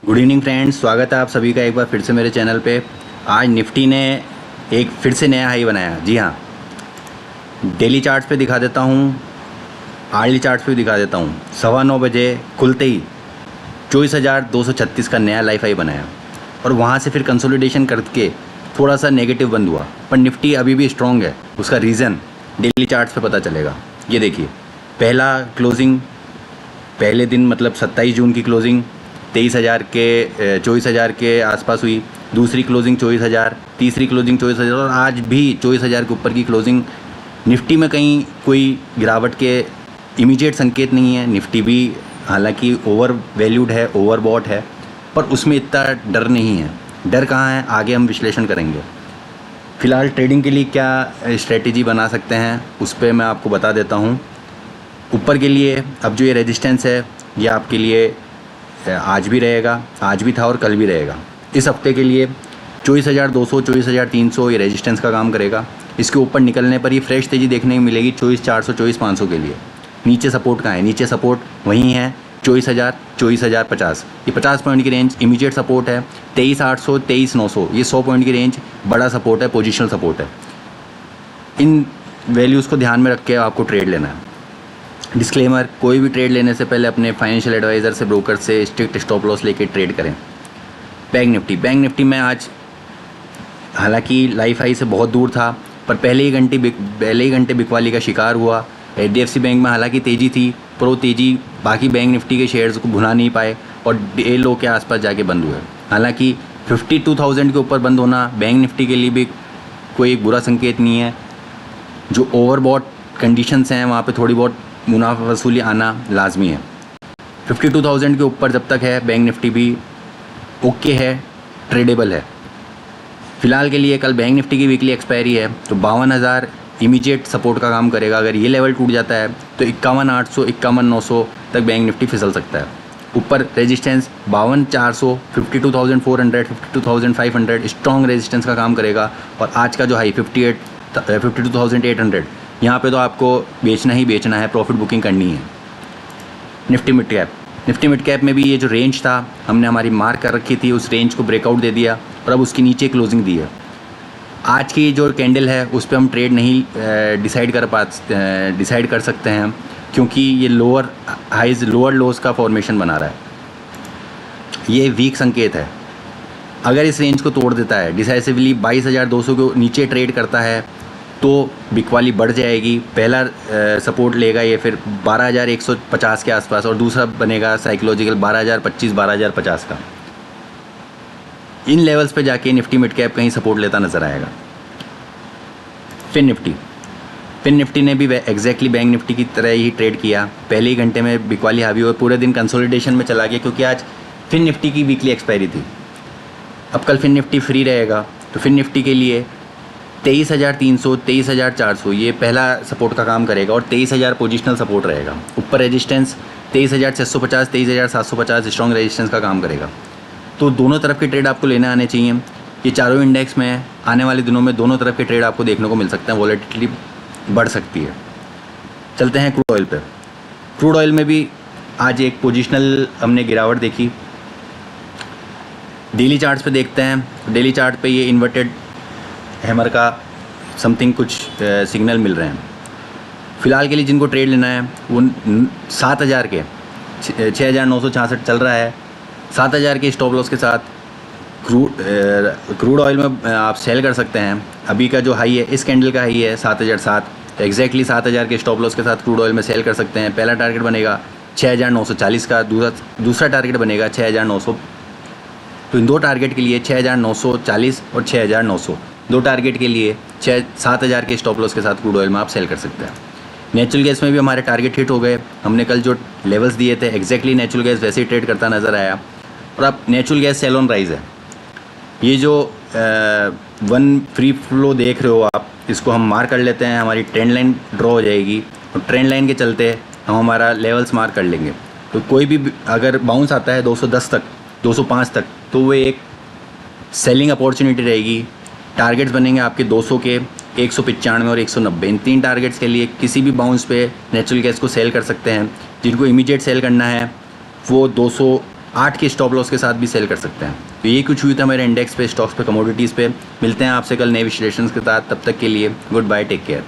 Good evening friends, स्वागत है आप सभी का एक बार फिर से मेरे चैनल पे। आज निफ्टी ने एक फिर से नया हाई बनाया। जी हाँ, डेली चार्ट्स पे दिखा देता हूँ, आर्ली चार्ट्स पे भी दिखा देता हूँ। 9:15 बजे खुलते ही 24,236 का नया लाइफ हाई बनाया और वहाँ से फिर कंसोलिडेशन करके थोड़ा सा नेगेटिव बंद हुआ, पर निफ्टी अभी भी स्ट्रॉन्ग है। उसका रीज़न डेली चार्ट्स पे पता चलेगा। ये देखिए, पहला क्लोजिंग पहले दिन मतलब 27 जून की क्लोजिंग 24,000 के आसपास हुई। दूसरी क्लोजिंग 24,000, तीसरी क्लोजिंग 24,000 और आज भी 24,000 के ऊपर की क्लोजिंग। निफ्टी में कहीं कोई गिरावट के इमीडिएट संकेत नहीं है। निफ्टी भी हालांकि ओवर वैल्यूड है, ओवर बॉट है, पर उसमें इतना डर नहीं है। डर कहाँ है, आगे हम विश्लेषण करेंगे। फ़िलहाल ट्रेडिंग के लिए क्या स्ट्रेटेजी बना सकते हैं उस पर मैं आपको बता देता हूँ। ऊपर के लिए अब जो ये रेजिस्टेंस है ये आपके लिए आज भी रहेगा, आज भी था और कल भी रहेगा। इस हफ्ते के लिए 24,200 24,300 ये रेजिस्टेंस का काम करेगा। इसके ऊपर निकलने पर ये फ्रेश तेज़ी देखने को मिलेगी 24,400 24,500 के लिए। नीचे सपोर्ट कहाँ है, नीचे सपोर्ट वहीं है 24,000 24,050। ये 50 पॉइंट की रेंज इमीडिएट सपोर्ट है। 23,800 23,900 ये 100 पॉइंट की रेंज बड़ा सपोर्ट है, पोजिशनल सपोर्ट है। इन वैल्यूज़ को ध्यान में रख के आपको ट्रेड लेना है। डिस्क्लेमर, कोई भी ट्रेड लेने से पहले अपने फाइनेंशियल एडवाइज़र से, ब्रोकर से स्ट्रिक्ट स्टॉप लॉस लेके ट्रेड करें। बैंक निफ्टी में आज हालांकि लाइफ हाई से बहुत दूर था, पर पहले ही घंटे बिकवाली का शिकार हुआ। HDFC बैंक में हालांकि तेज़ी थी, पर वो तेज़ी बाकी बैंक निफ्टी के शेयर्स को भुना नहीं पाए और डे लो के आसपास जाके बंद हुए। हालांकि 52,000 के ऊपर बंद होना बैंक निफ्टी के लिए भी कोई बुरा संकेत नहीं है। जो ओवरबॉट कंडीशंस हैं वहाँ पे थोड़ी बहुत मुनाफा वसूली आना लाजमी है। 52,000 के ऊपर जब तक है बैंक निफ्टी भी ओके है, ट्रेडेबल है। फ़िलहाल के लिए कल बैंक निफ्टी की वीकली एक्सपायरी है, तो 52,000 इमीडिएट सपोर्ट का काम करेगा। अगर ये लेवल टूट जाता है तो 51,800 51,900 तक बैंक निफ्टी फिसल सकता है। ऊपर रेजिस्टेंस 52,400 52,400 52,500 स्ट्रॉन्ग रेजिस्टेंस का काम करेगा। और आज का जो हाई 52,800 यहाँ पे तो आपको बेचना ही बेचना है, प्रॉफिट बुकिंग करनी है। निफ्टी मिड कैप में भी ये जो रेंज था हमने हमारी मार्क कर रखी थी, उस रेंज को ब्रेकआउट दे दिया और अब उसकी नीचे क्लोजिंग दी है। आज की जो कैंडल है उस पर हम ट्रेड नहीं डिसाइड कर सकते हैं, क्योंकि ये लोअर हाइज लोअर लोज का फॉर्मेशन बना रहा है। ये वीक संकेत है। अगर इस रेंज को तोड़ देता है, डिसाइसिवली 22,200 को नीचे ट्रेड करता है तो बिकवाली बढ़ जाएगी। पहला सपोर्ट लेगा ये फिर 12,150 के आसपास और दूसरा बनेगा साइकोलॉजिकल 12,025 12,050 का। इन लेवल्स पे जाके निफ्टी मिड कैप कहीं सपोर्ट लेता नज़र आएगा। फिन निफ्टी ने भी एग्जैक्टली बैंक निफ्टी की तरह ही ट्रेड किया। पहले ही घंटे में बिकवाली हावी और पूरे दिन कंसोलिडेशन में चला गया, क्योंकि आज फिन निफ्टी की वीकली एक्सपायरी थी। अब कल फिन निफ्टी फ्री रहेगा, तो फिन निफ्टी के लिए 23,300 23,400 ये पहला सपोर्ट का काम करेगा और 23,000 पोजिशनल सपोर्ट रहेगा। ऊपर रेजिस्टेंस 23,650 23,750 स्ट्रॉन्ग रेजिस्टेंस का काम करेगा। तो दोनों तरफ के ट्रेड आपको लेने आने चाहिए। ये चारों इंडेक्स में आने वाले दिनों में दोनों तरफ के ट्रेड आपको देखने को मिल सकते हैं। वॉलेटिलिटी बढ़ सकती है। चलते हैं क्रूड ऑयल पे। क्रूड ऑयल में भी आज एक पोजिशनल हमने गिरावट देखी। डेली चार्ट्स पे देखते हैं। डेली चार्ट पे ये इन्वर्टेड हैमर का समथिंग कुछ सिग्नल मिल रहे हैं। फ़िलहाल के लिए जिनको ट्रेड लेना है वो 7,000 के 6,966 चल रहा है। 7,000 के स्टॉप लॉस के साथ क्रूड ऑयल में आप सेल कर सकते हैं। अभी का जो हाई है, इस कैंडल का हाई है 7,007, एग्जैक्टली 7,000 के स्टॉप लॉस के साथ क्रूड ऑयल में सेल कर सकते हैं। पहला टारगेट बनेगा 6,940 का, दूसरा टारगेट बनेगा 6,900। तो इन दो टारगेट के लिए 6,940 और 6,900 दो टारगेट के लिए 7,000 के स्टॉप लॉस के साथ क्रूड ऑयल में आप सेल कर सकते हैं। नेचुरल गैस में भी हमारे टारगेट हिट हो गए। हमने कल जो लेवल्स दिए थे एग्जैक्टली नेचुरल गैस वैसे ही ट्रेड करता नज़र आया। और अब natural gas sale on rise है। ये जो वन फ्री फ्लो देख रहे हो आप, इसको हम मार्क कर लेते हैं। हमारी ट्रेंड लाइन ड्रॉ हो जाएगी और ट्रेंड लाइन के चलते हम हमारा लेवल्स मार्क कर लेंगे। तो कोई भी अगर बाउंस आता है 210 तक 205 तक, तो वो एक सेलिंग अपॉर्चुनिटी रहेगी। टारगेट्स बनेंगे आपके 200 के, 195 और 190। इन तीन टारगेट्स के लिए किसी भी बाउंस पे नेचुरल गैस को सेल कर सकते हैं। जिनको इमीडिएट सेल करना है वो 8 के स्टॉप लॉस के साथ भी सेल कर सकते हैं। तो ये कुछ हुई था मेरे इंडेक्स पे, स्टॉक्स पे, कमोडिटीज़ पे। मिलते हैं आपसे कल नए विश्लेषण के साथ, तब तक के लिए गुड बाय, टेक केयर।